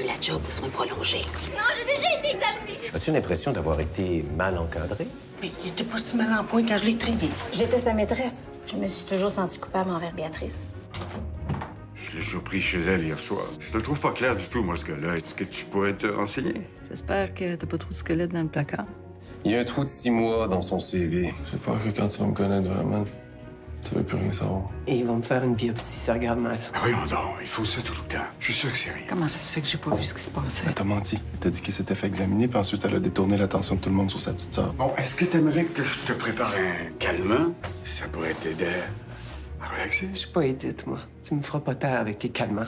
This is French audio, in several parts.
plus la job aux soins prolongés. Non, j'ai déjà été examinée. As-tu l'impression d'avoir été mal encadré? Mais il était pas si mal en point quand je l'ai traîné. J'étais sa maîtresse. Je me suis toujours sentie coupable envers Béatrice. Je l'ai surpris chez elle hier soir. Je le trouve pas clair du tout, moi, ce gars-là. Est-ce que tu pourrais te renseigner? J'espère que t'as pas trop de squelettes dans le placard. Il y a un trou de 6 mois dans son CV. J'ai peur que quand tu vas me connaître vraiment, tu vas plus rien savoir. Et ils vont me faire une biopsie, ça regarde mal. Ah, voyons donc, il faut ça tout le temps. Je suis sûr que c'est rien. Comment ça se fait que j'ai pas vu ce qui se passait? Elle t'a menti. Elle t'a dit qu'elle s'était fait examiner, puis ensuite elle a détourné l'attention de tout le monde sur sa petite sœur. Bon, est-ce que t'aimerais que je te prépare un calmant? Ça pourrait t'aider à relaxer. Je suis pas Edith, moi. Tu me feras pas taire avec tes calmants.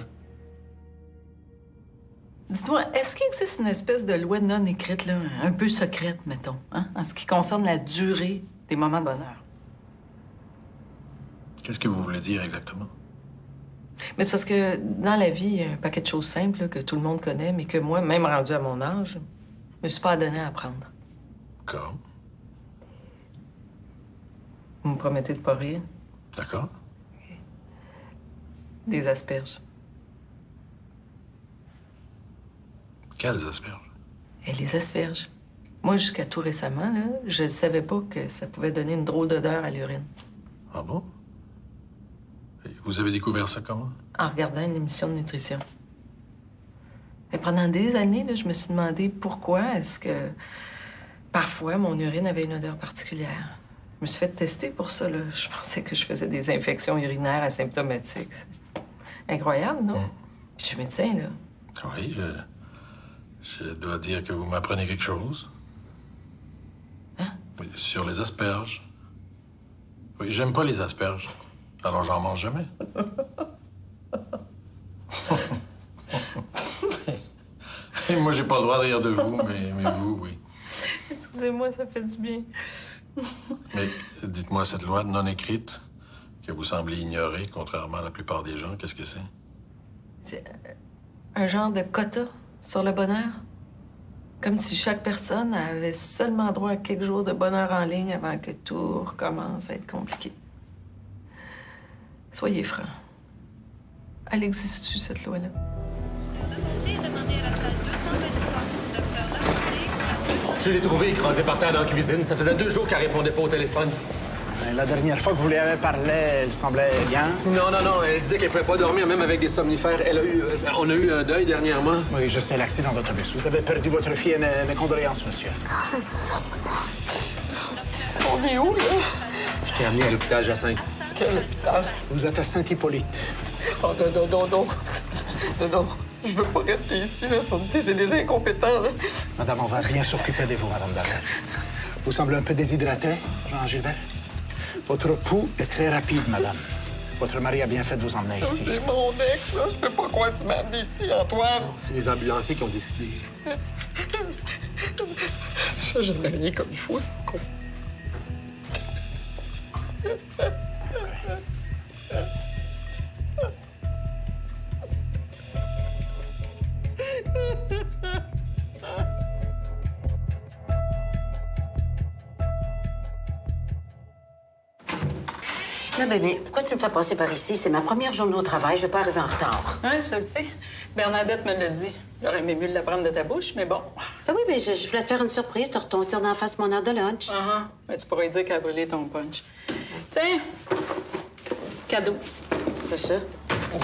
Dis-moi, est-ce qu'il existe une espèce de loi non écrite, là, un peu secrète, mettons, hein, en ce qui concerne la durée des moments de bonheur? Qu'est-ce que vous voulez dire exactement? Mais c'est parce que dans la vie, il y a un paquet de choses simples là, que tout le monde connaît, mais que moi, même rendu à mon âge, je me suis pas adonné à apprendre. D'accord. Vous me promettez de pas rire? D'accord. Des asperges. Quelles asperges? Et les asperges. Moi, jusqu'à tout récemment, là, je savais pas que ça pouvait donner une drôle d'odeur à l'urine. Ah bon? Et vous avez découvert ça comment? En regardant une émission de nutrition. Et pendant des années, là, je me suis demandé pourquoi est-ce que parfois mon urine avait une odeur particulière. Je me suis fait tester pour ça. Là. Je pensais que je faisais des infections urinaires asymptomatiques. C'est incroyable, non? Puis je suis médecin, là. Oui, je dois dire que vous m'apprenez quelque chose. Hein? Oui, sur les asperges. Oui, j'aime pas les asperges. Alors j'en mange jamais. Et moi, j'ai pas le droit de rire de vous, mais vous, oui. Excusez-moi, ça fait du bien. Mais dites-moi, cette loi non écrite que vous semblez ignorer, contrairement à la plupart des gens, qu'est-ce que c'est? C'est un genre de quota sur le bonheur. Comme si chaque personne avait seulement droit à quelques jours de bonheur en ligne avant que tout recommence à être compliqué. Soyez francs. Elle existe-tu, cette loi-là? Je l'ai trouvé écrasé par terre dans la cuisine. Ça faisait 2 jours qu'elle répondait pas au téléphone. La dernière fois que vous lui avez parlé, elle semblait bien. Non, elle disait qu'elle pouvait pas dormir, même avec des somnifères. On a eu un deuil dernièrement. Oui, je sais, l'accident d'autobus. Vous avez perdu votre fille et mes condoléances, monsieur. On est où, là? Je t'ai amené à l'hôpital Jacinthe. Quel hôpital? Vous êtes à Saint-Hippolyte. Oh, non. Je veux pas rester ici, là. C'est des incompétents, là. Madame, on va bien s'occuper de vous, Madame Dallaire. Vous semblez un peu déshydraté, Jean-Gilbert. Votre pouls est très rapide, madame. Votre mari a bien fait de vous emmener ici. C'est mon ex, là. Je peux pas croire que tu m'as amené ici, Antoine. C'est les ambulanciers qui ont décidé. Tu fais jamais rien comme il faut, c'est pas con. Là, bébé, pourquoi tu me fais passer par ici? C'est ma première journée au travail, je vais pas arriver en retard. Oui, je le sais. Bernadette me l'a dit. J'aurais aimé mieux l'apprendre de ta bouche, mais bon. Ben oui, mais je voulais te faire une surprise, te retomber d'en face mon heure de lunch. Mais tu pourrais dire qu'elle a brûlé ton punch. Tiens, cadeau. C'est ça?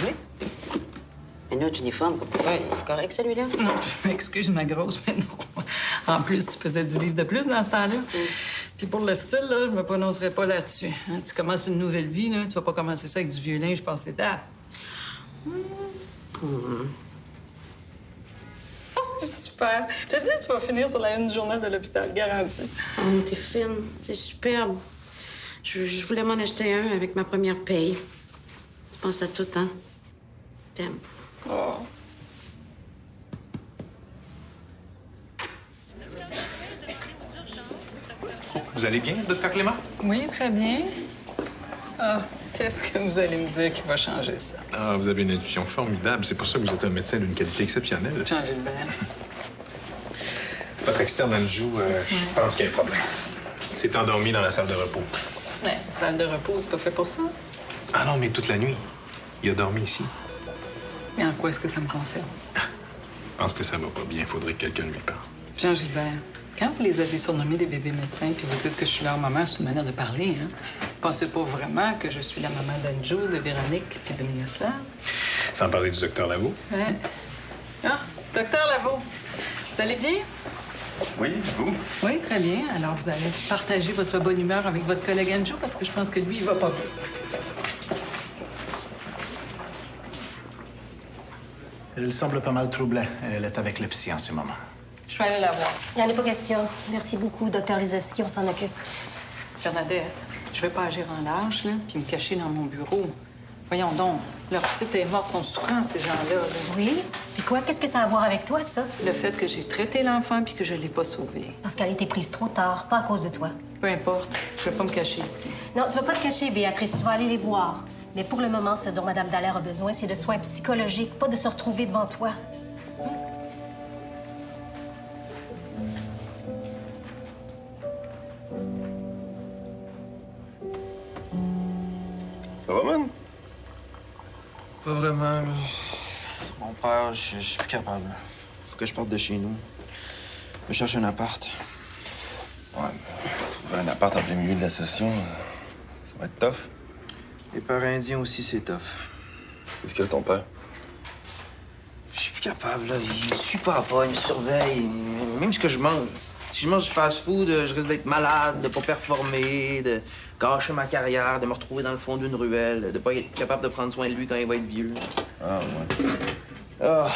Oui. Un autre uniforme. Ouais, correct, celui-là? Non, excuse ma grosse, mais non. En plus, tu faisais 10 livres de plus dans ce temps-là. Puis pour le style, là, je me prononcerai pas là-dessus. Hein, tu commences une nouvelle vie, là. Tu vas pas commencer ça avec du vieux linge passé date. Super. Je te dis, tu vas finir sur la une du journal de l'hôpital, garanti. Oh, t'es fine. C'est superbe. Je voulais m'en acheter un avec ma première paye. Tu penses à tout, hein? T'aimes. Oh. Vous allez bien, Dr. Clément? Oui, très bien. Ah, qu'est-ce que vous allez me dire qui va changer ça? Ah, vous avez une intuition formidable. C'est pour ça que vous êtes un médecin d'une qualité exceptionnelle. Changer le bain. Votre externe joue, je pense qu'il y a un problème. Il s'est endormi dans la salle de repos. Ouais, la salle de repos, c'est pas fait pour ça. Ah non, mais toute la nuit. Il a dormi ici. Et en quoi est-ce que ça me concerne? pense que ça va pas bien. Faudrait que quelqu'un lui parle. Jean Gilbert, quand vous les avez surnommés des bébés médecins puis vous dites que je suis leur maman, c'est une manière de parler, hein? Pensez pas vraiment que je suis la maman d'Anjo, de Véronique puis de Miroslav? Sans parler du docteur Lavaux. Hein? Ah, docteur Lavaux, vous allez bien? Oui, vous? Oui, très bien. Alors, vous allez partager votre bonne humeur avec votre collègue Anjo parce que je pense que lui, il va pas bien. Elle semble pas mal troublée. Elle est avec le psy en ce moment. Je suis allée la voir. Il n'y en a pas question. Merci beaucoup, docteur Lisowski, on s'en occupe. Bernadette, je vais pas agir en lâche, là, puis me cacher dans mon bureau. Voyons donc, leur petite est morte, sont souffrants, ces gens-là. là. Oui? Puis quoi? Qu'est-ce que ça a à voir avec toi, ça? Le fait que j'ai traité l'enfant puis que je l'ai pas sauvé. Parce qu'elle a été prise trop tard, pas à cause de toi. Peu importe, je vais pas me cacher ici. Non, tu vas pas te cacher, Béatrice. Tu vas aller les voir. Mais pour le moment, ce dont Mme Dallaire a besoin, c'est de soins psychologiques, pas de se retrouver devant toi. Ça va, man? Pas vraiment. Mon père, je suis plus capable. Faut que je parte de chez nous. Je cherche un appart. Ouais, mais trouver un appart en plein milieu de la session, ça va être tough. Les parents indiens aussi, c'est tough. Qu'est-ce qu'il y a ton père? Je suis plus capable, là. Il me suit pas, il me surveille. Même ce que je mange. Si je mange du fast-food, je risque d'être malade, de pas performer, de gâcher ma carrière, de me retrouver dans le fond d'une ruelle, de pas être capable de prendre soin de lui quand il va être vieux. Ah, ouais. Ah,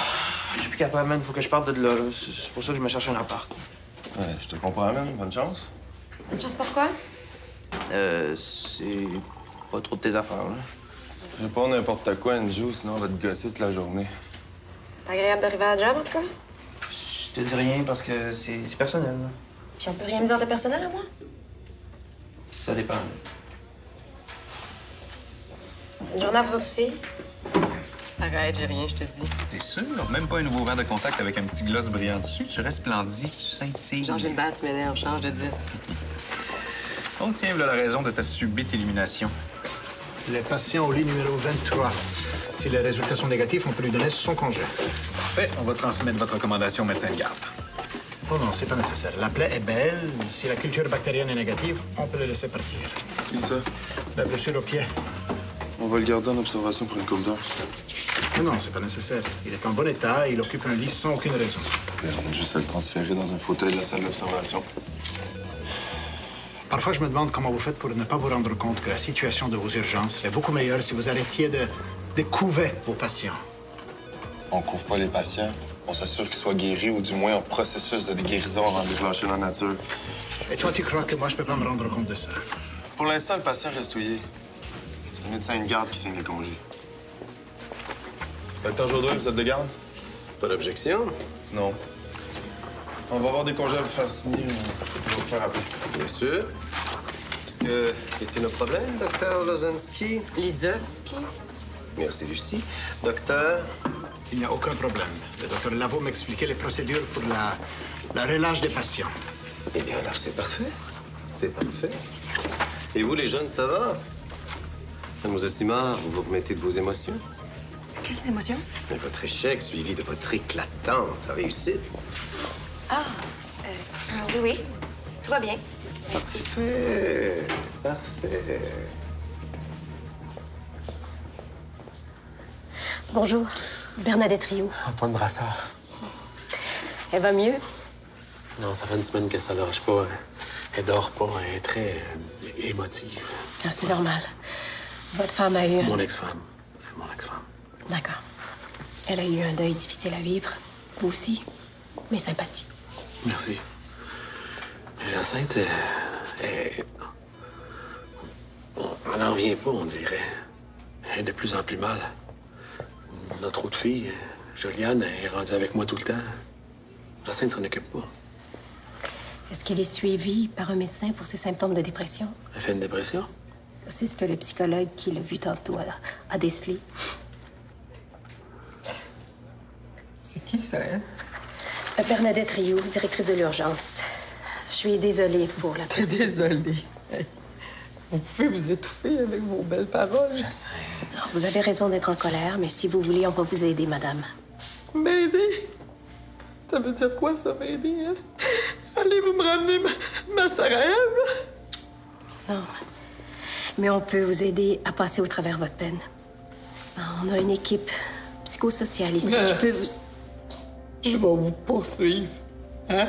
je suis plus capable, man. Faut que je parte de là. C'est pour ça que je me cherche un appart. Ouais, je te comprends, man. Bonne chance. Une chance pourquoi? C'est pas trop de tes affaires, là. Fais pas n'importe quoi, Anjo, sinon on va te gosser toute la journée. C'est agréable d'arriver à la job, en tout cas. Je te dis rien parce que c'est personnel, là. Puis on peut rien me dire de personnel à moi? Ça dépend. Une journée à vous autres aussi? Arrête, j'ai rien, je te dis. T'es sûr? Même pas un nouveau verre de contact avec un petit gloss brillant dessus. Tu resplendis, tu scintilles. Jean Gilbert, tu m'énerves, change de 10. Oh, tiens, voilà la raison de ta subite élimination. Les patients au lit numéro 23. Si les résultats sont négatifs, on peut lui donner son congé. Parfait, on va transmettre votre recommandation au médecin de garde. Oh non, c'est pas nécessaire. La plaie est belle. Si la culture bactérienne est négative, on peut le laisser partir. Qui ça? La blessure au pied. On va le garder en observation pour une couple d'heures. Mais non, c'est pas nécessaire. Il est en bon état et il occupe un lit sans aucune raison. On a juste à le transférer dans un fauteuil de la salle d'observation. Parfois, je me demande comment vous faites pour ne pas vous rendre compte que la situation de vos urgences serait beaucoup meilleure si vous arrêtiez de couver vos patients. On couvre pas les patients. On s'assure qu'ils soient guéris ou du moins en processus de guérison avant de les lâcher dans la nature. Et toi, tu crois que moi, je peux pas me rendre compte de ça? Pour l'instant, le patient reste ouillé. C'est le médecin de garde qui signe les congés. Docteur Jourdain, vous êtes de garde? Pas d'objection? Non. On va avoir des congés à vous faire signer. On va vous faire appeler. Bien sûr. Est-ce que y a-t-il un problème, docteur Lozanski? Lisowski? Merci, Lucie. Docteur? Il n'y a aucun problème. Le docteur Lavaux m'expliquait les procédures pour la relâche des patients. Eh bien, alors, c'est parfait. C'est parfait. Et vous, les jeunes, ça va? Mademoiselle Simard, vous vous remettez de vos émotions? Quelles émotions? Mais votre échec suivi de votre éclatante réussite. Ah, oui. Tout va bien. Parfait. Parfait. Bonjour, Bernadette Rioux. Antoine Brassard. Elle va mieux? Non, ça fait une semaine que ça lâche pas. Elle dort pas. Elle est très émotive. Ah, c'est normal. Votre femme a eu Mon ex-femme. C'est mon ex-femme. D'accord. Elle a eu un deuil difficile à vivre. Vous aussi. Mes sympathies. Merci. Jacinthe, elle n'en vient pas, on dirait. Elle est de plus en plus mal. Notre autre fille, Joliane, elle est rendue avec moi tout le temps. Jacinthe s'en occupe pas. Est-ce qu'elle est suivie par un médecin pour ses symptômes de dépression? Elle fait une dépression? C'est ce que le psychologue qui l'a vu tantôt a décelé. C'est qui ça, elle? Bernadette Rioux, directrice de l'urgence. Je suis désolée pour la... T'es désolée. Hey. Vous pouvez vous étouffer avec vos belles paroles. Jacinthe. Vous avez raison d'être en colère, mais si vous voulez, on va vous aider, madame. M'aider? Ça veut dire quoi, ça, m'aider, hein? Allez-vous me ramener ma sœur à Ève? Non. Mais on peut vous aider à passer au travers votre peine. On a une équipe psychosociale ici qui peut vous... Je vais vous poursuivre. Hein?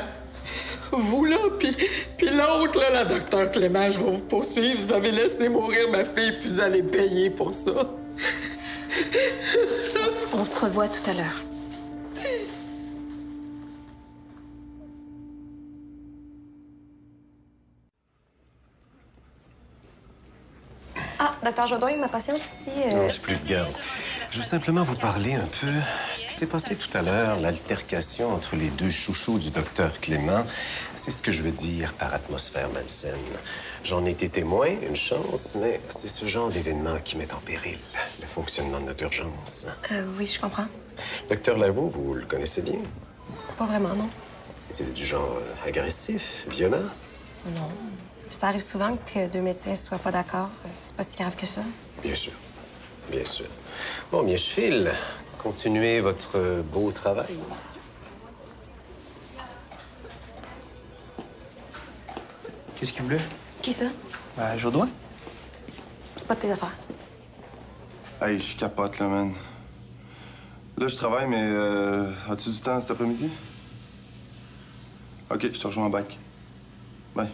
Vous, là, puis l'autre, là, la docteur Clément, je vais vous poursuivre. Vous avez laissé mourir ma fille, puis vous allez payer pour ça. On se revoit tout à l'heure. Ah, docteur Jodoin, ma patiente ici... Non, je suis plus de garde. Je veux simplement vous parler un peu de ce qui s'est passé tout à l'heure, l'altercation entre les deux chouchous du docteur Clément. C'est ce que je veux dire par atmosphère malsaine. J'en ai été témoin, une chance, mais c'est ce genre d'événement qui met en péril le fonctionnement de notre urgence. Oui, je comprends. Docteur Lavaux, vous le connaissez bien? Pas vraiment, non. Est-il du genre agressif, violent? Non. Ça arrive souvent que deux médecins ne soient pas d'accord. C'est pas si grave que ça. Bien sûr. Bien sûr. Bon, bien, je file. Continuez votre beau travail. Qu'est-ce qu'il voulait? Qui ça? Jodoin. C'est pas de tes affaires. Hey, je capote, là, man. Là, je travaille, mais as-tu du temps cet après-midi? OK, je te rejoins en bike. Bye.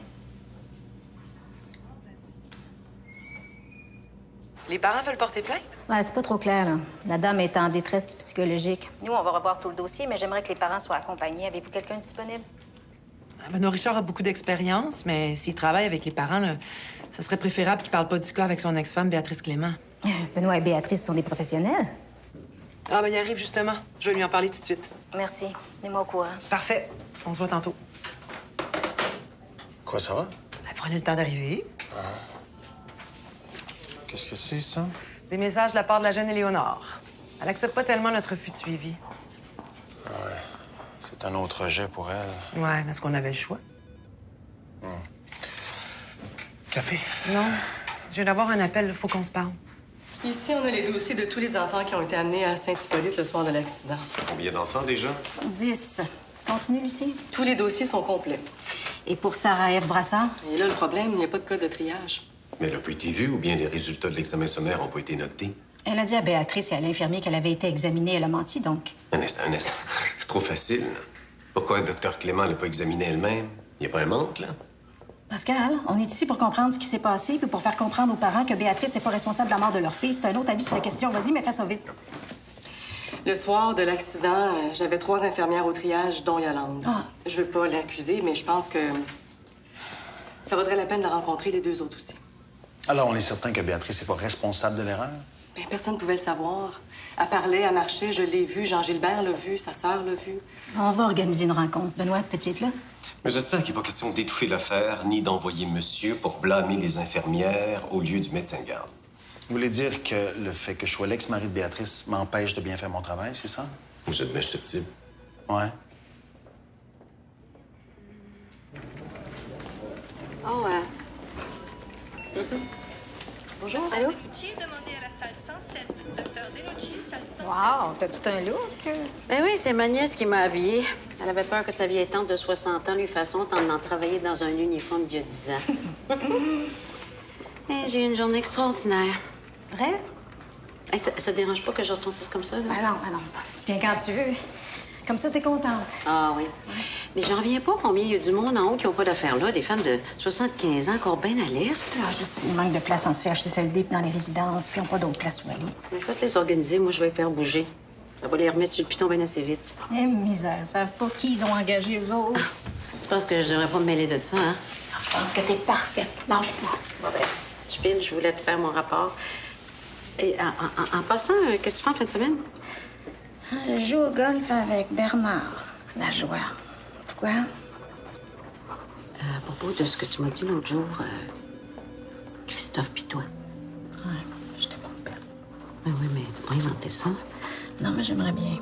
Les parents veulent porter plainte? Ouais, c'est pas trop clair, là. La dame est en détresse psychologique. Nous, on va revoir tout le dossier, mais j'aimerais que les parents soient accompagnés. Avez-vous quelqu'un disponible? Benoît Richard a beaucoup d'expérience, mais s'il travaille avec les parents, là, ça serait préférable qu'il parle pas du cas avec son ex-femme, Béatrice Clément. Benoît et Béatrice sont des professionnels. Ah, ben, il arrive justement. Je vais lui en parler tout de suite. Merci. Tenez-moi au courant. Parfait. On se voit tantôt. Quoi, ça va? Ben, prenez le temps d'arriver. Qu'est-ce que c'est, ça? Des messages de la part de la jeune Éléonore. Elle accepte pas tellement notre refus de suivi. Ouais. C'est un autre jet pour elle. Ouais, parce qu'on avait le choix. Café? Non. Je viens d'avoir un appel. Il faut qu'on se parle. Ici, on a les dossiers de tous les enfants qui ont été amenés à Saint-Hippolyte le soir de l'accident. Combien d'enfants déjà? 10. Continue, Lucie. Tous les dossiers sont complets. Et pour Sarah F. Brassard? Et là, le problème, il n'y a pas de code de triage. Mais elle n'a pas été vue ou bien les résultats de l'examen sommaire n'ont pas été notés? Elle a dit à Béatrice et à l'infirmier qu'elle avait été examinée. Elle a menti, donc. Un instant. C'est trop facile. Pourquoi le docteur Clément l'a pas examiné elle-même? Il n'y a pas un manque, là? Pascal, on est ici pour comprendre ce qui s'est passé puis pour faire comprendre aux parents que Béatrice n'est pas responsable de la mort de leur fille. C'est un autre avis sur la question. Vas-y, mais fais ça vite. Le soir de l'accident, j'avais 3 infirmières au triage, dont Yolande. Ah. Je veux pas l'accuser, mais je pense que ça vaudrait la peine de rencontrer les 2 autres aussi. Alors, on est certain que Béatrice n'est pas responsable de l'erreur? Ben, personne ne pouvait le savoir. Elle parlait, elle marchait, je l'ai vu, Jean-Gilbert l'a vu, sa sœur l'a vu. On va organiser une rencontre. Benoît, petite, là. Mais j'espère qu'il n'est pas question d'étouffer l'affaire ni d'envoyer monsieur pour blâmer les infirmières au lieu du médecin de garde. Vous voulez dire que le fait que je sois l'ex-mari de Béatrice m'empêche de bien faire mon travail, c'est ça? Vous êtes bien subtil. Ouais. Oh, Bonjour, allô? Wow, t'as tout un look. Ben oui, c'est ma nièce qui m'a habillée. Elle avait peur que sa vieille tante de 60 ans lui fasse honte en travailler dans un uniforme d'il y a 10 ans. Et j'ai eu une journée extraordinaire. Vrai? Hey, ça te dérange pas que je retourne ça comme ça, là? Ah non. Tu viens quand tu veux. Comme ça, t'es contente. Ah oui. Mais j'en reviens pas combien il y a du monde en haut qui n'ont pas d'affaires là. Des femmes de 75 ans encore bien alertes. Ah, juste, il manque de place en CHCLD puis dans les résidences, puis ils n'ont pas d'autres places où aller. Mais je vais te les organiser. Moi, je vais les faire bouger. Je vais les remettre sur le piton bien assez vite. Eh, misère. Ils savent pas qui ils ont engagé, eux autres. Tu penses que je devrais pas me mêler de ça, hein? Je pense que t'es parfaite. Lâche pas. Bon, ben, je file. Je voulais te faire mon rapport. Et en passant, qu'est-ce que tu fais en fin de semaine? Je joue au golf avec Bernard, la joie. Pourquoi? À propos de ce que tu m'as dit l'autre jour, Christophe pis toi. Ouais, je t'ai trompée. Ben oui, mais t'as pas inventé ça. Non, mais j'aimerais bien.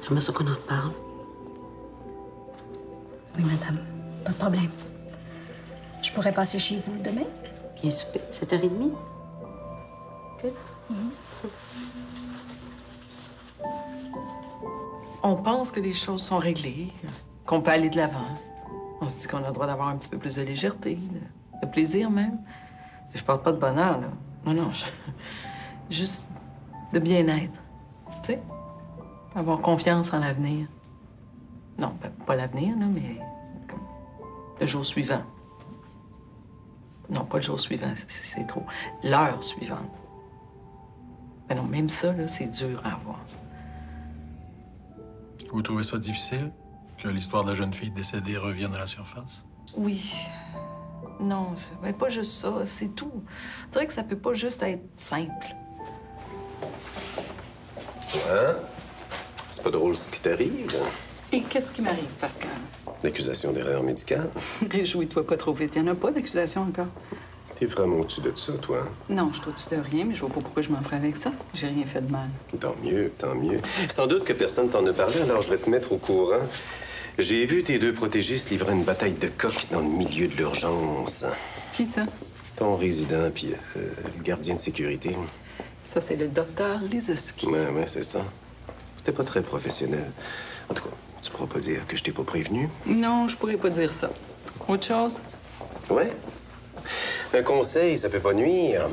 J'aimerais ça qu'on en reparle. Oui, madame. Pas de problème. Je pourrais passer chez vous demain? Bien souper, 7h30. OK. On pense que les choses sont réglées, qu'on peut aller de l'avant. On se dit qu'on a le droit d'avoir un petit peu plus de légèreté, de plaisir même. Je parle pas de bonheur, là. Non, juste de bien-être. Tu sais? Avoir confiance en l'avenir. Non, pas l'avenir, là, mais comme le jour suivant. Non, pas le jour suivant, c'est trop. L'heure suivante. Mais non, même ça, là, c'est dur à avoir. Vous trouvez ça difficile que l'histoire de la jeune fille décédée revienne à la surface? Oui. Non, mais pas juste ça, c'est tout. On dirait que ça peut pas juste être simple. Hein? C'est pas drôle ce qui t'arrive. Et qu'est-ce qui m'arrive, Pascal? L'accusation d'erreur médicale. Réjouis-toi pas trop vite. Il n'y en a pas d'accusation encore. T'es vraiment au-dessus de ça, toi. Non, je suis au-dessus de rien, mais je vois pas pourquoi je m'en ferais avec ça. J'ai rien fait de mal. Tant mieux, tant mieux. Sans doute que personne t'en a parlé, alors je vais te mettre au courant. J'ai vu tes deux protégés se livrer une bataille de coq dans le milieu de l'urgence. Qui ça? Ton résident, puis le gardien de sécurité. Ça, c'est le docteur Lizoski. Ouais, c'est ça. C'était pas très professionnel. En tout cas, tu pourras pas dire que je t'ai pas prévenu. Non, je pourrais pas dire ça. Autre chose? Ouais. Un conseil, ça peut pas nuire.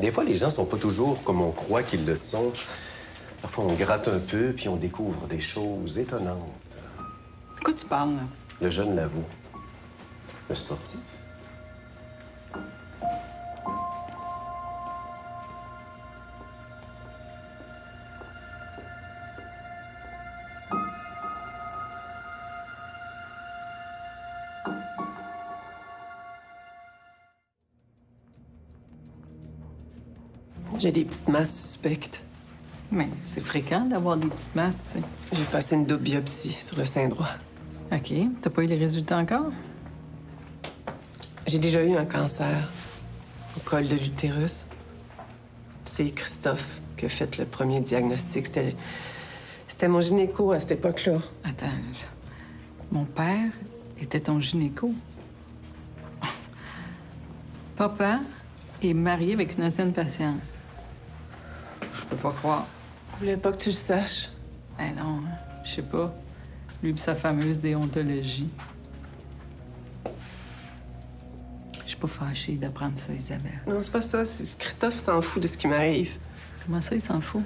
Des fois, les gens sont pas toujours comme on croit qu'ils le sont. Parfois, on gratte un peu, puis on découvre des choses étonnantes. De quoi tu parles, là? Le jeune l'avoue. Le sportif. J'ai des petites masses suspectes. Mais c'est fréquent d'avoir des petites masses, tu sais. J'ai passé une double biopsie sur le sein droit. OK. T'as pas eu les résultats encore? J'ai déjà eu un cancer au col de l'utérus. C'est Christophe qui a fait le premier diagnostic. C'était mon gynéco à cette époque-là. Attends. Mon père était ton gynéco. Papa est marié avec une ancienne patiente. Je peux pas croire. Je voulais pas que tu le saches. Eh non, je sais pas. Lui et sa fameuse déontologie. Je suis pas fâchée d'apprendre ça, Isabelle. Non, c'est pas ça. Christophe s'en fout de ce qui m'arrive. Comment ça, il s'en fout?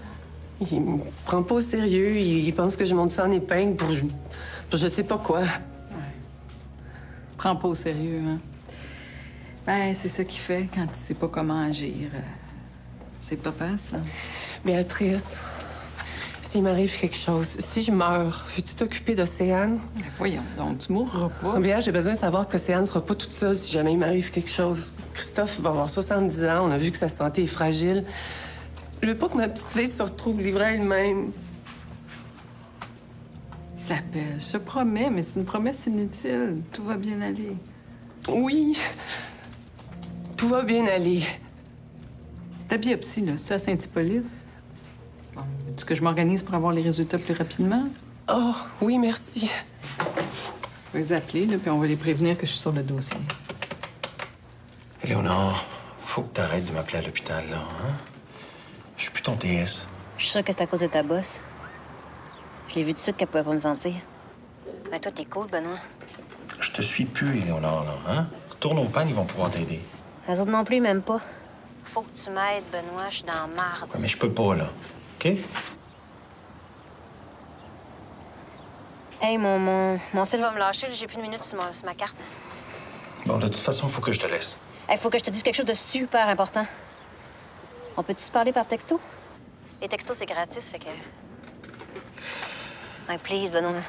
Il me prend pas au sérieux. Il pense que je monte ça en épingle pour je sais pas quoi. Prends pas au sérieux, hein? Ben, c'est ça qu'il fait quand il sait pas comment agir. C'est papa, ça. Béatrice, s'il m'arrive quelque chose, si je meurs, veux-tu t'occuper d'Océane? Voyons, donc tu mourras pas. Bien, j'ai besoin de savoir qu'Océane sera pas toute seule si jamais il m'arrive quelque chose. Christophe va avoir 70 ans, on a vu que sa santé est fragile. Je veux pas que ma petite fille se retrouve livrée à elle-même. Isabelle, je te promets, mais c'est une promesse inutile. Tout va bien aller. Oui, tout va bien aller. Ta biopsie, là, c'est-tu à Saint-Hippolyte? Bon, veux-tu que je m'organise pour avoir les résultats plus rapidement? Oh, oui, merci. Je vais les appeler, là, puis on va les prévenir que je suis sur le dossier. Éléonore, faut que t'arrêtes de m'appeler à l'hôpital, là, hein? Je suis plus ton TS. Je suis sûre que c'est à cause de ta bosse. Je l'ai vu tout de suite qu'elle pouvait pas me sentir. Mais toi, t'es cool, Benoît. Je te suis plus, Éléonore, là, hein? Retourne au pan, ils vont pouvoir t'aider. Les autres non plus, même pas. Faut que tu m'aides, Benoît, je suis dans la marde. Ouais, mais je peux pas, là. OK? Hey, mon cell va me lâcher, là, j'ai plus de minutes sur ma carte. Bon, de toute façon, faut que je te laisse. Hey, faut que je te dise quelque chose de super important. On peut-tu se parler par texto? Les textos, c'est gratis, fait que... Hey, please, Benoît.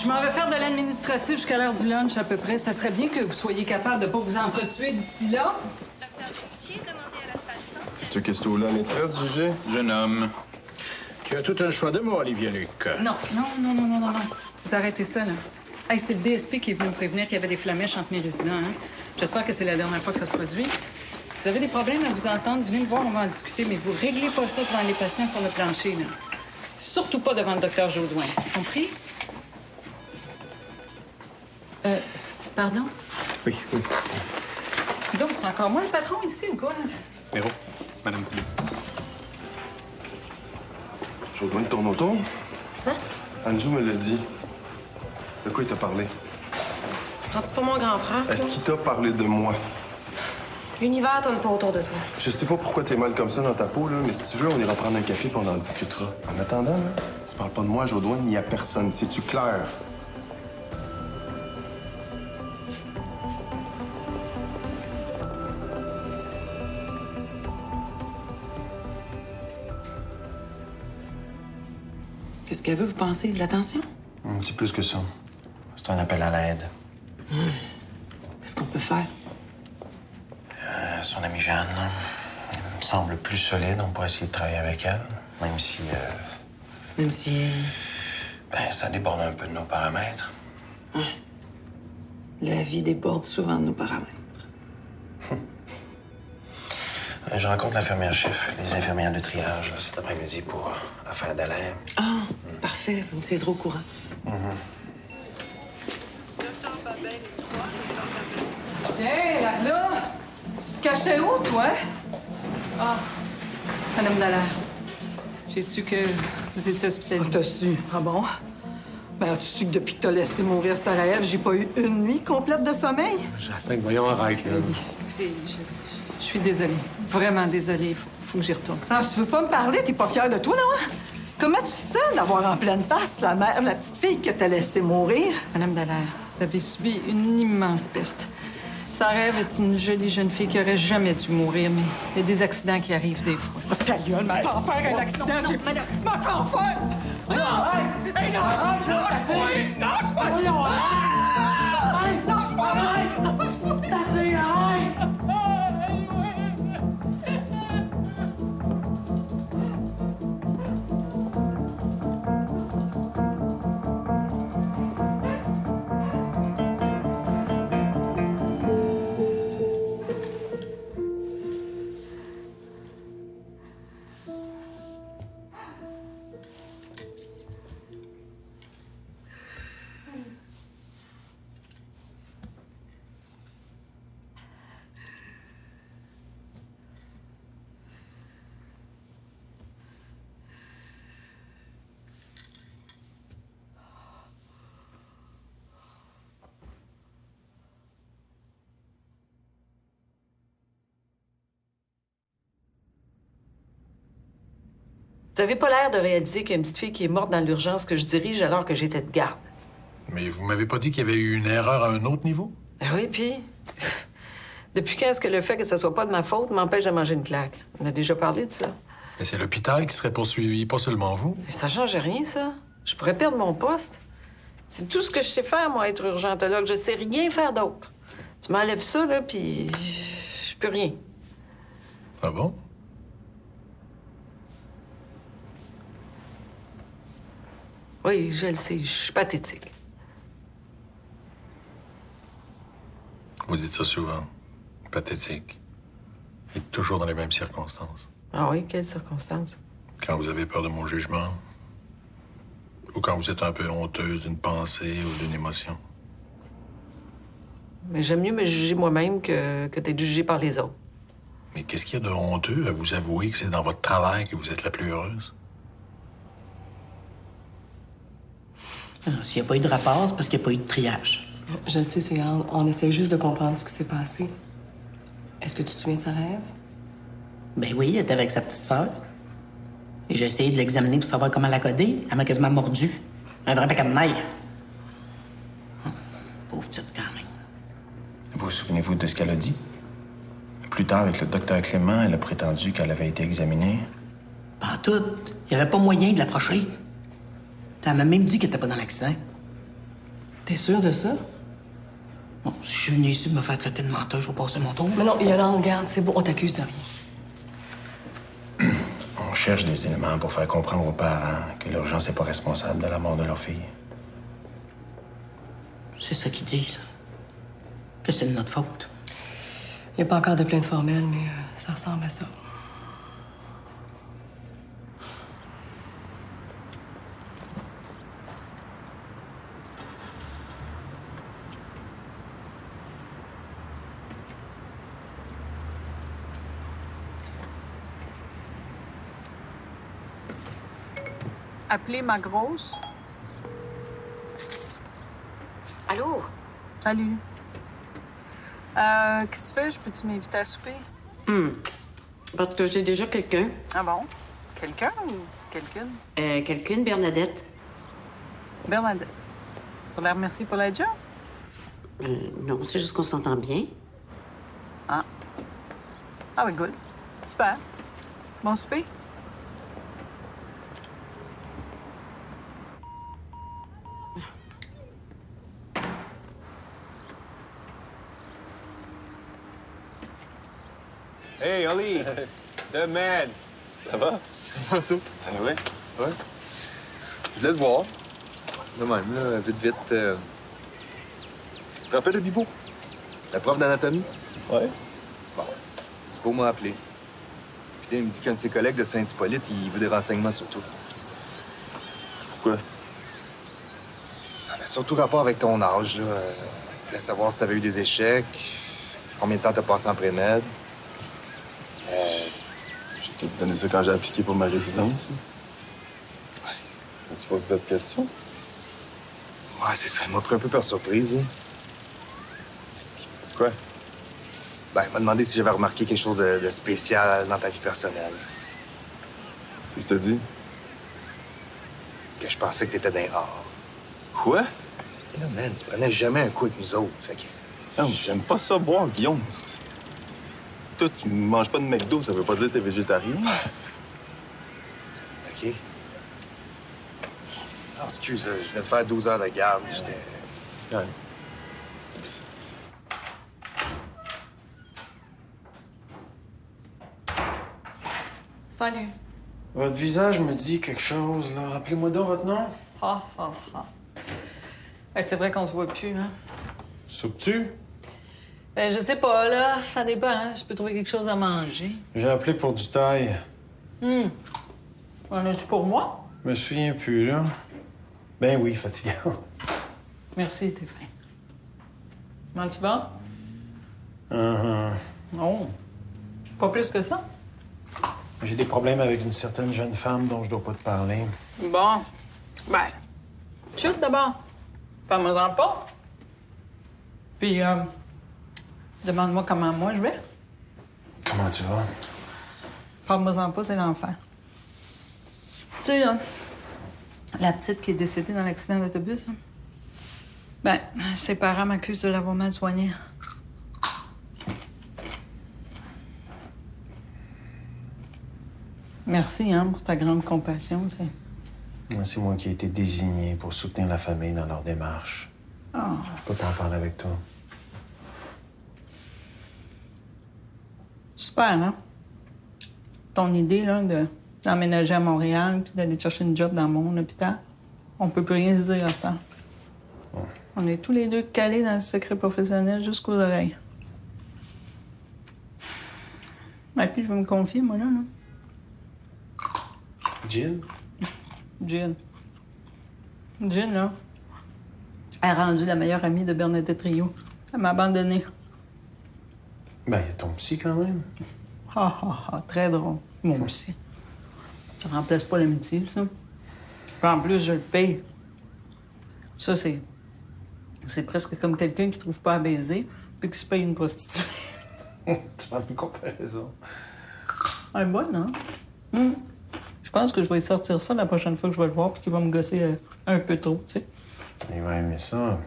Je m'en vais faire de l'administratif jusqu'à l'heure du lunch, à peu près. Ça serait bien que vous soyez capable de pas vous entretuer d'ici là. Tu questions la maîtresse, Gégé? Jeune homme. Tu as tout un choix de mots, Olivier Luc. Non. Vous arrêtez ça, là. Hey, c'est le DSP qui est venu me prévenir qu'il y avait des flamèches entre mes résidents, hein. J'espère que c'est la dernière fois que ça se produit. Vous avez des problèmes à vous entendre, venez me voir, on va en discuter, mais vous réglez pas ça devant les patients sur le plancher, là. Surtout pas devant le docteur Jodoin. Compris? Pardon? Oui. Donc, c'est encore moi le patron ici, ou quoi? Méro, Madame Thibault. Jodoin de tourne autour? Hein? Anjou me l'a dit. De quoi il t'a parlé? Prends-tu pas mon grand frère? Est-ce qu'il t'a parlé de moi? L'univers tourne pas autour de toi. Je sais pas pourquoi t'es mal comme ça dans ta peau, là, mais si tu veux, on ira prendre un café puis on en discutera. En attendant, là, tu parles pas de moi, Jodoin, ni à personne. C'est-tu clair? Qu'est-ce qu'elle veut, vous pensez? De l'attention? C'est plus que ça. C'est un appel à l'aide. Qu'est-ce qu'on peut faire? Son amie Jeanne, elle me semble plus solide. On pourrait essayer de travailler avec elle, même si... Même si... Ben, ça déborde un peu de nos paramètres. Ouais. La vie déborde souvent de nos paramètres. Je rencontre l'infirmière-chef, les infirmières de triage, là, cet après-midi pour l'affaire d'Alain. Ah, parfait. Vous me tiendrez au courant. Tiens, là, tu te cachais où, toi? Ah, Madame Dallaire, j'ai su que vous étiez hospitalisée. T'as su? Ah bon? Ben, as-tu su que depuis que t'as laissé mourir Sarajev, j'ai pas eu une nuit complète de sommeil? Jacinthe, voyons, arrête, là. Écoutez, je suis désolée. Vraiment désolée. Faut que j'y retourne. Ah, tu veux pas me parler? T'es pas fière de toi, non? Comment tu te sens d'avoir en pleine face la mère, la petite fille que t'as laissée mourir? Madame Dallaire, vous avez subi une immense perte. Sarajev est une jolie jeune fille qui aurait jamais dû mourir, mais il y a des accidents qui arrivent des fois. Ta gueule, mais t'en faire un accident! Non, madame! Mais t'en faire! Non! Hey, lâche-moi! Lâche-moi! Lâche-moi! T'as assez, arrête! Vous avez pas l'air de réaliser qu'il y a une petite fille qui est morte dans l'urgence que je dirige alors que j'étais de garde. Mais vous m'avez pas dit qu'il y avait eu une erreur à un autre niveau? Ben oui, puis... Depuis quand est-ce que le fait que ce soit pas de ma faute m'empêche de manger une claque? On a déjà parlé de ça. Mais c'est l'hôpital qui serait poursuivi, pas seulement vous. Mais ça change rien, ça. Je pourrais perdre mon poste. C'est tout ce que je sais faire, moi, être urgentologue. Je sais rien faire d'autre. Tu m'enlèves ça, là, puis... je peux rien. Ah bon? Oui, je le sais. Je suis pathétique. Vous dites ça souvent. Pathétique. Et toujours dans les mêmes circonstances. Ah oui? Quelles circonstances? Quand vous avez peur de mon jugement. Ou quand vous êtes un peu honteuse d'une pensée ou d'une émotion. Mais j'aime mieux me juger moi-même que d'être jugée par les autres. Mais qu'est-ce qu'il y a de honteux à vous avouer que c'est dans votre travail que vous êtes la plus heureuse? S'il n'y a pas eu de rapport, c'est parce qu'il n'y a pas eu de triage. Je sais, Suzanne. On essaie juste de comprendre ce qui s'est passé. Est-ce que tu te souviens de Sarajev? Ben oui, elle était avec sa petite sœur. Et j'ai essayé de l'examiner pour savoir comment la coder. Elle m'a quasiment mordu. Un vrai paquet de nerfs. Pauvre petite, quand même. Vous souvenez-vous de ce qu'elle a dit? Plus tard, avec le docteur Clément, elle a prétendu qu'elle avait été examinée. Pas en tout. Il n'y avait pas moyen de l'approcher. Elle m'a même dit qu'elle n'était pas dans l'accident. T'es sûr de ça? Bon, si je suis venu ici me faire traiter de menteur, je vais passer mon tour. Mais non, Yolande, regarde, c'est beau, on t'accuse de rien. On cherche des éléments pour faire comprendre aux parents que l'urgence n'est pas responsable de la mort de leur fille. C'est ça qu'ils disent. Que c'est de notre faute. Il n'y a pas encore de plainte formelle, mais ça ressemble à ça. Appelez ma grosse. Allô? Salut. Qu'est-ce que tu fais? Je peux-tu m'inviter à souper? Parce que j'ai déjà quelqu'un. Ah bon? Quelqu'un ou quelqu'une? Quelqu'une, Bernadette. Bernadette. Tu la remercier pour la job? Non, c'est juste qu'on s'entend bien. Ah. Ah oui, good. Super. Bon souper? Hey, Oli! The man! Ça va? Ça va, tout? Ah ouais? Ouais. Je voulais te voir. De même, là, vite. Tu te rappelles de Bibo? La prof d'anatomie? Ouais. Bon. Bibo m'a appelé. Puis là, il me dit qu'un de ses collègues de Saint-Hippolyte, il veut des renseignements sur toi. Pourquoi? Ça avait surtout rapport avec ton âge, là. Il voulait savoir si t'avais eu des échecs, combien de temps t'as passé en pré-med. J'ai tout donné ça quand j'ai appliqué pour ma résidence. Ouais. Tu poses d'autres questions? Ouais, c'est ça. Il m'a pris un peu par surprise, hein. Quoi? Ben, il m'a demandé si j'avais remarqué quelque chose de spécial dans ta vie personnelle. Qu'est-ce que t'as dit? Que je pensais que t'étais d'un rare. Quoi? Et là, man, tu prenais jamais un coup avec nous autres. Fait que... Non, j'aime pas ça boire, Guillaume. Toi, tu manges pas de McDo, ça veut pas dire que t'es végétarien. OK. Non, excuse, je venais de faire 12 heures de garde. J'étais... C'est correct. Salut. Votre visage me dit quelque chose, là. Rappelez-moi donc votre nom. Ah. C'est vrai qu'on se voit plus, hein? Soupe-tu? Je sais pas, là. Ça dépend, hein? Je peux trouver quelque chose à manger. J'ai appelé pour du taille. En as-tu pour moi? Je me souviens plus, là. Ben oui, fatigant. Merci, t'es fin. Comment tu vas? Non. Pas plus que ça? J'ai des problèmes avec une certaine jeune femme dont je dois pas te parler. Bon. Ben, chut d'abord. Parle-moi-en pas. Puis, demande-moi comment moi je vais. Comment tu vas? Parle-moi-en pas, c'est l'enfer. Tu sais, là, la petite qui est décédée dans l'accident d'autobus, hein? Ben, ses parents m'accusent de l'avoir mal soignée. Merci, hein, pour ta grande compassion. C'est moi qui ai été désigné pour soutenir la famille dans leur démarche. Oh. Je peux pas en parler avec toi. Super, hein? Ton idée, là, d'emménager à Montréal puis d'aller chercher une job dans mon hôpital, on peut plus rien se dire à ce temps. Ouais. On est tous les deux calés dans le secret professionnel jusqu'aux oreilles. À qui je veux me confier, moi, là? Jill? Jill. Jill, là, elle est rendue la meilleure amie de Bernadette Rio. Elle m'a abandonnée. Ben, il y a ton psy, quand même. Très drôle. Moi aussi. Ça remplace pas l'amitié, ça. Puis en plus, je le paye. Ça, c'est presque comme quelqu'un qui trouve pas à baiser puis qui se paye une prostituée. Tu fais une comparaison. Elle est bonne, hein? Je pense que je vais y sortir ça la prochaine fois que je vais le voir puis qu'il va me gosser un peu trop, tu sais. Il va aimer ça.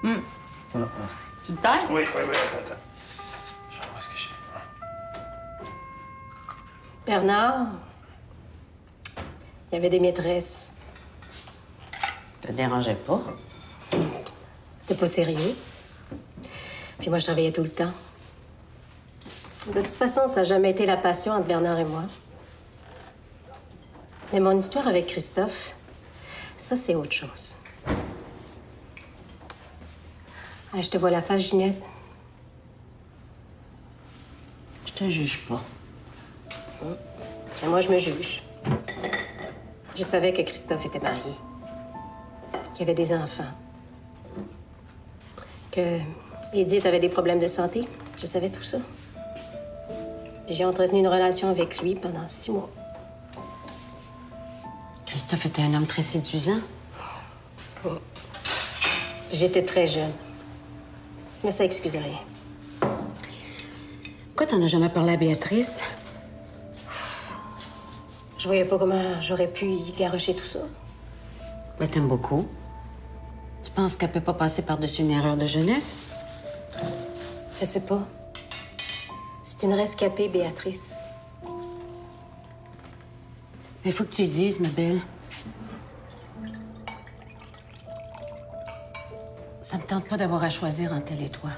Tu le tailles? Oui, attends. Je sais pas ce que j'ai. Bernard, il y avait des maîtresses. Ça te dérangeait pas? C'était pas sérieux. Puis moi, je travaillais tout le temps. De toute façon, ça n'a jamais été la passion entre Bernard et moi. Mais mon histoire avec Christophe, ça, c'est autre chose. Ah, je te vois la face, Ginette. Je te juge pas. Et moi, je me juge. Je savais que Christophe était marié, qu'il avait des enfants, que Edith avait des problèmes de santé. Je savais tout ça. J'ai entretenu une relation avec lui pendant 6 mois. Christophe était un homme très séduisant. J'étais très jeune. Mais ça excuse rien. Pourquoi t'en as jamais parlé à Béatrice? Je voyais pas comment j'aurais pu y garrocher tout ça. Ben, t'aimes beaucoup. Tu penses qu'elle peut pas passer par-dessus une erreur de jeunesse? Je sais pas. C'est une rescapée, Béatrice. Il faut que tu lui dises, ma belle. Ça me tente pas d'avoir à choisir entre elle et toi.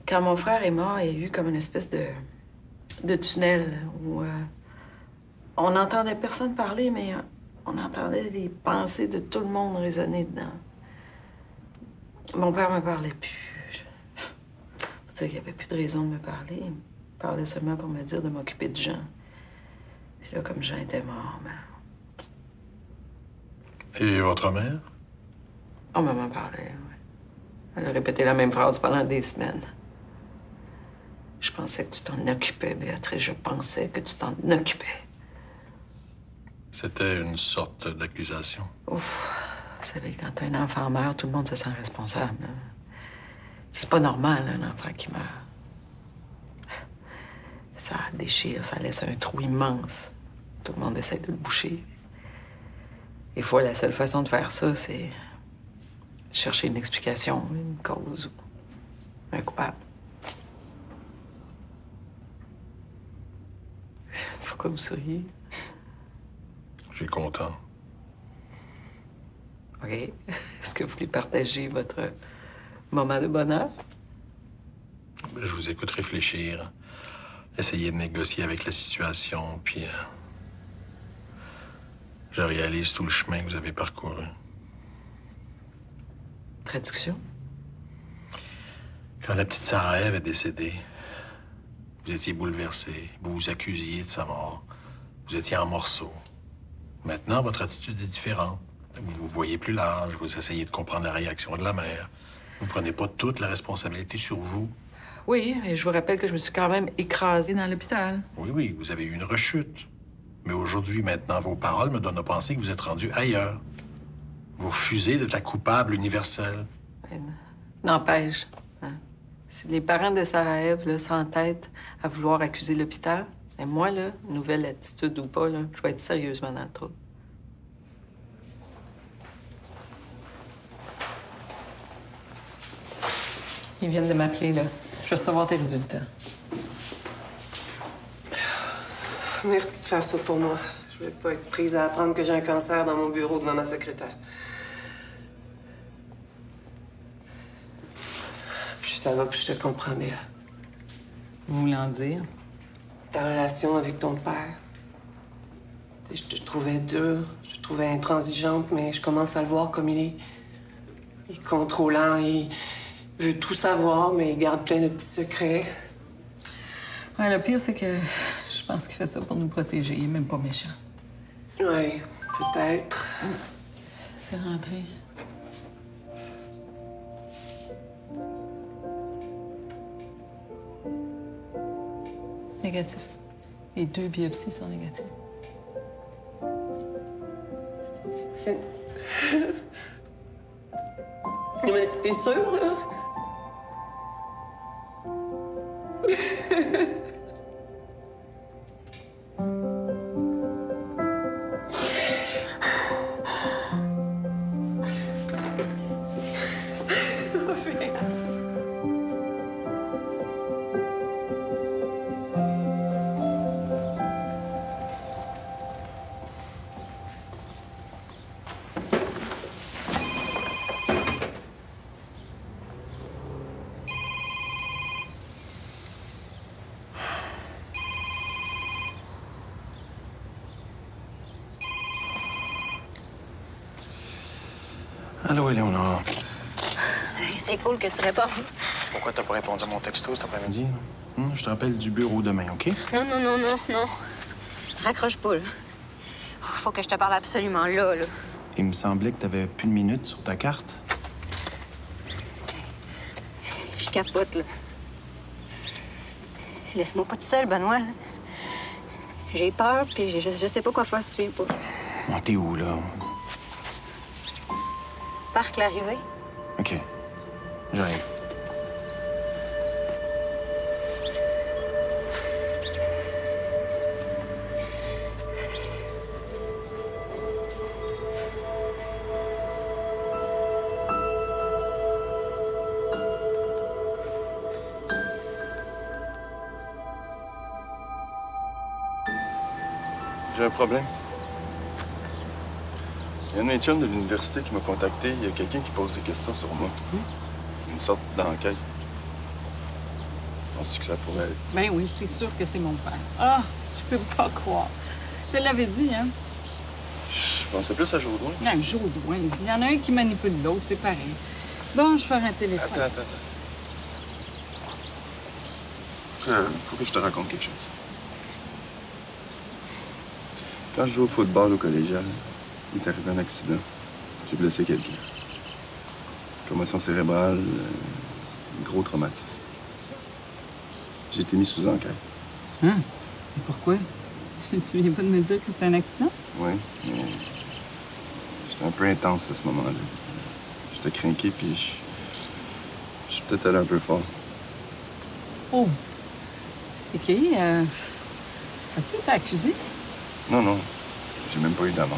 Quand mon frère est mort, il y a eu comme une espèce de tunnel où on n'entendait personne parler, mais on entendait les pensées de tout le monde résonner dedans. Mon père me parlait plus. Faut dire qu'il n'y avait plus de raison de me parler. Il me parlait seulement pour me dire de m'occuper de Jean. Puis là, comme Jean était mort, Et votre mère? on m'en parlait, oui. Elle a répété la même phrase pendant des semaines. Je pensais que tu t'en occupais, Béatrice. Je pensais que tu t'en occupais. C'était une sorte d'accusation. Ouf. Vous savez, quand un enfant meurt, tout le monde se sent responsable. C'est pas normal, un enfant qui meurt. Ça déchire, ça laisse un trou immense. Tout le monde essaie de le boucher. Des fois, la seule façon de faire ça, c'est chercher une explication, une cause ou un coupable. Pourquoi vous souriez? Je suis content. OK. Est-ce que vous voulez partager votre moment de bonheur? Je vous écoute réfléchir, essayer de négocier avec la situation, puis je réalise tout le chemin que vous avez parcouru. Traduction? Quand la petite Sarah-Ève est décédée, vous étiez bouleversé, vous vous accusiez de sa mort, vous étiez en morceaux. Maintenant, votre attitude est différente. Vous voyez plus large, vous essayez de comprendre la réaction de la mère. Vous ne prenez pas toute la responsabilité sur vous. Oui, et je vous rappelle que je me suis quand même écrasée dans l'hôpital. Oui, vous avez eu une rechute. Mais aujourd'hui, maintenant, vos paroles me donnent à penser que vous êtes rendu ailleurs. Vous refusez d'être la coupable universelle. N'empêche, hein, si les parents de Sarah-Ève là, s'entêtent à vouloir accuser l'hôpital, et moi, là, nouvelle attitude ou pas, là, je vais être sérieusement dans le trouble. Ils viennent de m'appeler, là. Je vais recevoir tes résultats. Merci de faire ça pour moi. Je vais pas être prise à apprendre que j'ai un cancer dans mon bureau devant ma secrétaire. Puis ça va, puis je te comprends bien. Vous voulez en dire? Ta relation avec ton père. Je te trouvais dure, je te trouvais intransigeante, mais je commence à le voir comme il est. Il est contrôlant, il veut tout savoir, mais il garde plein de petits secrets. Ouais, le pire, c'est que je pense qu'il fait ça pour nous protéger. Il est même pas méchant. Oui, peut-être. C'est rentré. Négatif. Les 2 biopsies sont négatives. C'est... Mais t'es sûre, là? Allô, Éléonore. C'est cool que tu répondes. Pourquoi t'as pas répondu à mon texto cet après-midi? Je te rappelle du bureau demain, OK? Non. Raccroche pas, là. Faut que je te parle absolument là. Il me semblait que t'avais plus de minutes sur ta carte. Je capote, là. Laisse-moi pas tout seul, Benoît. J'ai peur, puis je sais pas quoi faire si tu viens pas. Oh, t'es où, là? Parc l'arrivée. OK. J'arrive. J'ai un problème. Il y a un de mes chums de l'université qui m'a contacté. Il y a quelqu'un qui pose des questions sur moi. Une sorte d'enquête. Penses-tu que ça pourrait être? Ben oui, c'est sûr que c'est mon père. Ah, je peux pas croire. Je te l'avais dit, hein? Je pensais plus à Jodoin. Non, Jodoin, il y en a un qui manipule l'autre, c'est pareil. Bon, je ferai un téléphone. Attends. Faut que je te raconte quelque chose. Quand je jouais au football au collégial, il est arrivé un accident. J'ai blessé quelqu'un. Commotion cérébrale, gros traumatisme. J'ai été mis sous enquête. Hein? Et pourquoi? Tu viens pas de me dire que c'était un accident? Oui, mais j'étais un peu intense à ce moment-là. J'étais craqué, puis je suis peut-être allé un peu fort. Oh! OK. As-tu été accusé? Non, j'ai même pas eu d'amende.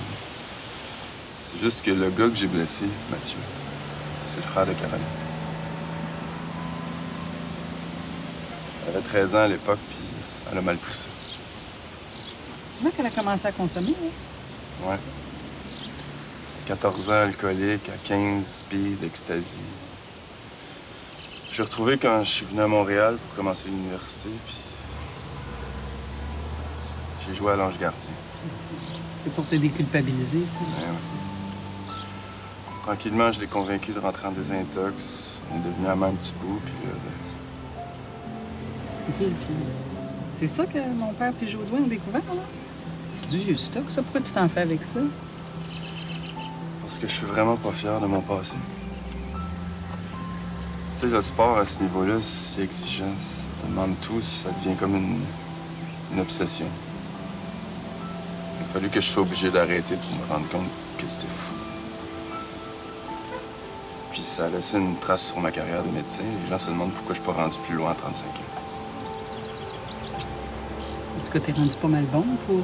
C'est juste que le gars que j'ai blessé, Mathieu, c'est le frère de Caroline. Elle avait 13 ans à l'époque, puis elle a mal pris ça. C'est vrai qu'elle a commencé à consommer, hein? Ouais. 14 ans alcoolique, à 15 speed, ecstasy. J'ai retrouvé quand je suis venu à Montréal pour commencer l'université, puis j'ai joué à l'ange gardien. C'est pour te déculpabiliser, ça. Ouais. Tranquillement, je l'ai convaincu de rentrer en désintox. On est devenu amants un petit bout, puis là... OK, puis c'est ça que mon père et Jodoin ont découvert, là? C'est du vieux stock, ça. Pourquoi tu t'en fais avec ça? Parce que je suis vraiment pas fier de mon passé. Tu sais, le sport à ce niveau-là, c'est exigeant. Ça te demande tout, ça devient comme une obsession. Il a fallu que je sois obligé d'arrêter pour me rendre compte que c'était fou. Puis ça a laissé une trace sur ma carrière de médecin. Les gens se demandent pourquoi je suis pas rendu plus loin à 35 ans. En tout cas, t'es rendu pas mal bon pour...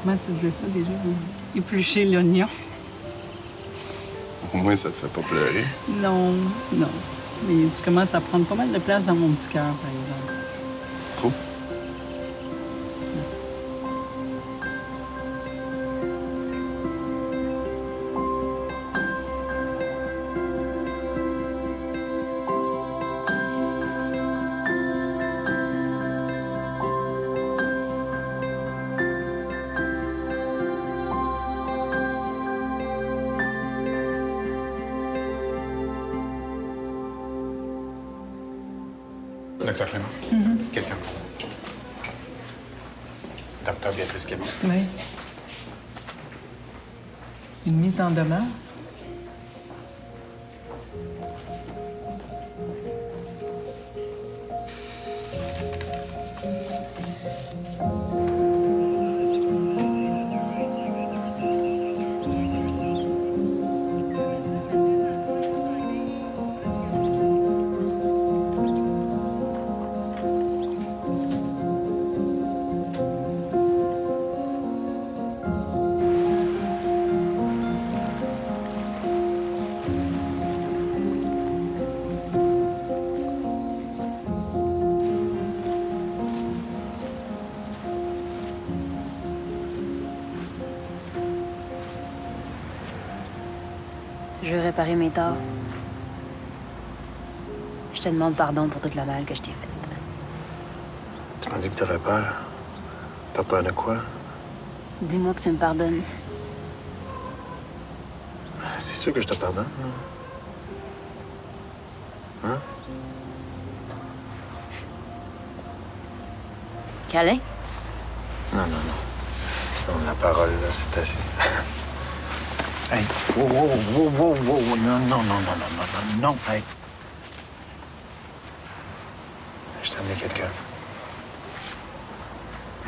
Comment tu disais ça, déjà? Éplucher l'oignon. Au moins, ça te fait pas pleurer. Non. Mais tu commences à prendre pas mal de place dans mon petit cœur, par exemple. Trop? Docteur Clément? Quelqu'un? Docteur Béatrice Clément? Oui. Une mise en demeure? Je veux réparer mes torts. Je te demande pardon pour toute la mal que je t'ai faite. Tu m'as dit que t'avais peur. T'as peur de quoi? Dis-moi que tu me pardonnes. C'est sûr que je te pardonne. Hein? Câlin? Non. Non, la parole, là, c'est assez. Hey, wow, non, hey. Je t'ai amené quelqu'un.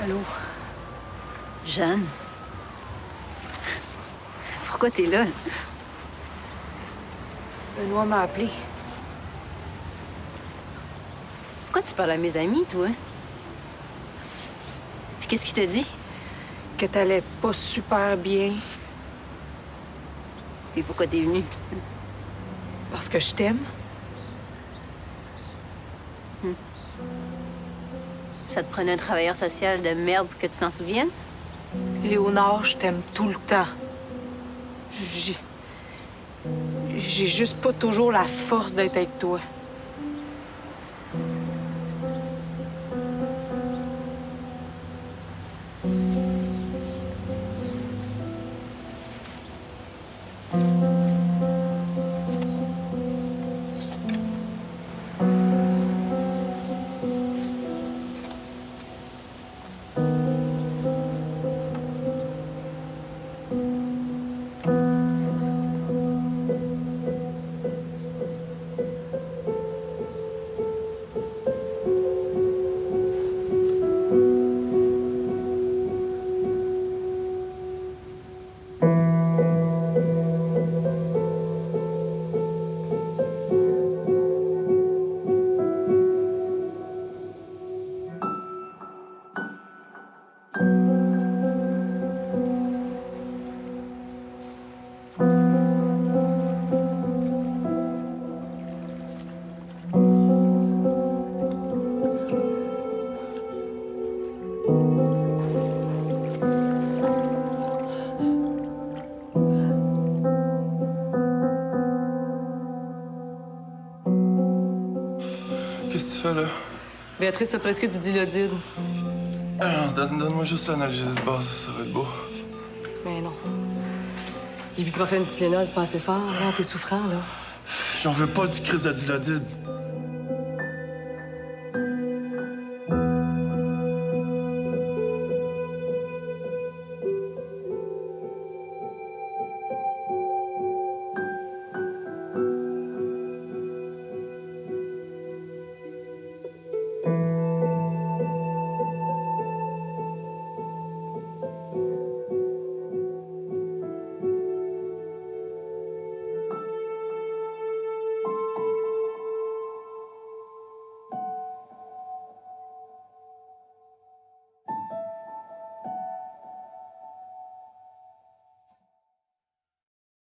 Allô? Jeanne? Pourquoi t'es là? Benoît m'a appelé. Pourquoi tu parles à mes amis, toi? Puis qu'est-ce qu'il t'a dit? Que t'allais pas super bien. Et pourquoi t'es venue? Parce que je t'aime. Ça te prenait un travailleur social de merde pour que tu t'en souviennes? Léonard, je t'aime tout le temps. J'ai juste pas toujours la force d'être avec toi. Qu'est-ce que tu fais là? Béatrice t'a prescrit du Dilodide. Alors, donne-moi juste l'analgésie de base, ça va être beau. Mais non. L'ibuprofène Tylenol, c'est pas assez fort. Regarde, t'es souffrant, là. J'en veux pas du crise de Dilodide.